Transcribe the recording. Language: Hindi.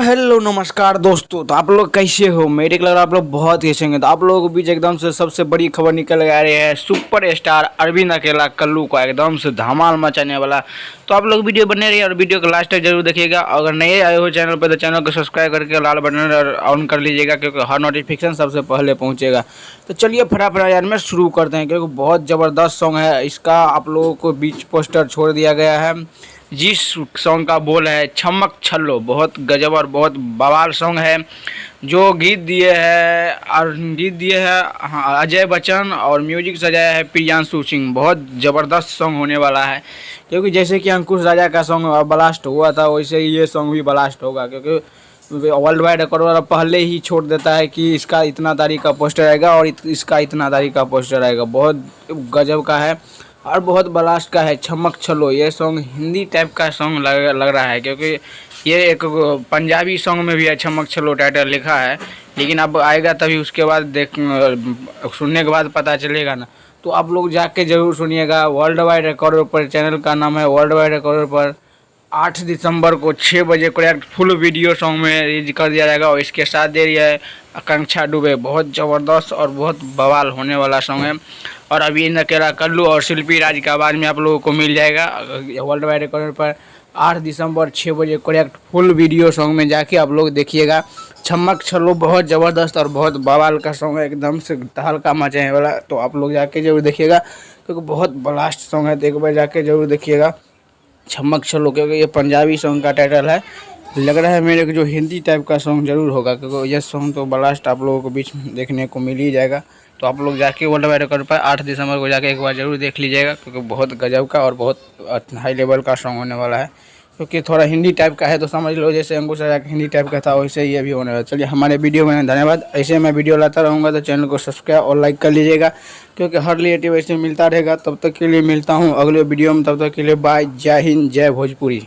हेलो नमस्कार दोस्तों। तो आप लोग कैसे हो? मेरे को लग रहा है आप लोग बहुत ही अच्छे होंगे। तो आप लोगों के बीच एकदम से सबसे बड़ी खबर निकल आ रही है, सुपर स्टार अरविंद अकेला कल्लू का एकदम से धमाल मचाने वाला। तो आप लोग वीडियो बने रहिए और वीडियो को लास्ट तक जरूर देखिएगा। अगर नए आए हो चैनल पर तो चैनल को सब्सक्राइब करके लाल बटन ऑन कर लीजिएगा, क्योंकि हर नोटिफिकेशन सबसे पहले पहुँचेगा। तो चलिए फटाफट यार में शुरू करते हैं, क्योंकि बहुत ज़बरदस्त सॉन्ग है। इसका आप लोगों को बीच पोस्टर छोड़ दिया गया है, जिस सॉन्ग का बोल है छमक छल्लो। बहुत गजब और बहुत बवाल सॉन्ग है। जो गीत दिए हैं अजय बच्चन, और म्यूजिक सजाया है प्रियांशु सिंह। बहुत ज़बरदस्त सॉन्ग होने वाला है, क्योंकि जैसे कि अंकुश राजा का सॉन्ग ब्लास्ट हुआ था, वैसे ही ये सॉन्ग भी ब्लास्ट होगा। क्योंकि वर्ल्ड वाइड रिकॉर्ड वाला पहले ही छोड़ देता है कि इसका इतना तारीख का पोस्टर आएगा और इसका इतना तारीख का पोस्टर आएगा। बहुत गजब का है और बहुत ब्लास्ट का है। छमक छलो ये सॉन्ग हिंदी टाइप का सॉन्ग लग रहा है, क्योंकि ये एक पंजाबी सॉन्ग में भी है छमक छलो टाइटल लिखा है, लेकिन अब आएगा तभी उसके बाद सुनने के बाद पता चलेगा ना। तो आप लोग जाके ज़रूर सुनिएगा। वर्ल्ड वाइड रिकॉर्ड पर चैनल का नाम है वर्ल्ड वाइड रिकॉर्ड पर। 8 दिसंबर को 6 बजे करेक्ट फुल वीडियो सॉन्ग में रिलीज कर दिया जाएगा। और इसके साथ दे रही है आकांक्षा दुबे। बहुत ज़बरदस्त और बहुत बवाल होने वाला सॉन्ग है। और अभी अकेला कल्लू और शिल्पी राज का आवाज़ में आप लोगों को मिल जाएगा वर्ल्ड वाइड रिकॉर्ड पर। 8 दिसंबर 6 बजे करेक्ट फुल वीडियो सॉन्ग में जाके आप लोग देखिएगा। छमक छलो बहुत ज़बरदस्त और बहुत बवाल का सॉन्ग है, एकदम से तहलका मचाने वाला। तो आप लोग जाके जरूर देखिएगा, क्योंकि बहुत ब्लास्ट सॉन्ग है। तो एक बार जाके जरूर देखिएगा छमक छलो, क्योंकि ये पंजाबी सॉन्ग का टाइटल है। लग रहा है मेरे को जो हिंदी टाइप का सॉन्ग जरूर होगा, क्योंकि ये सॉन्ग तो ब्लास्ट आप लोगों को बीच में देखने को मिल ही जाएगा। तो आप लोग जाके वर्ल्ड वाइड रिकॉर्ड पर 8 दिसंबर को जाके एक बार जरूर देख लीजिएगा, क्योंकि बहुत गजब का और बहुत हाई लेवल का सॉन्ग होने वाला है। क्योंकि थोड़ा हिंदी टाइप का है, तो समझ लो जैसे अंकुश राजा हिंदी टाइप का था, वैसे ही ये भी होने वाला। चलिए हमारे वीडियो में धन्यवाद। ऐसे मैं वीडियो लाता रहूँगा, तो चैनल को सब्सक्राइब और लाइक कर लीजिएगा, क्योंकि हर रिलेटिव ऐसे मिलता रहेगा। तब तक के लिए मिलता हूँ अगले वीडियो में। तब तक के लिए बाय। जय हिंद, जय भोजपुरी।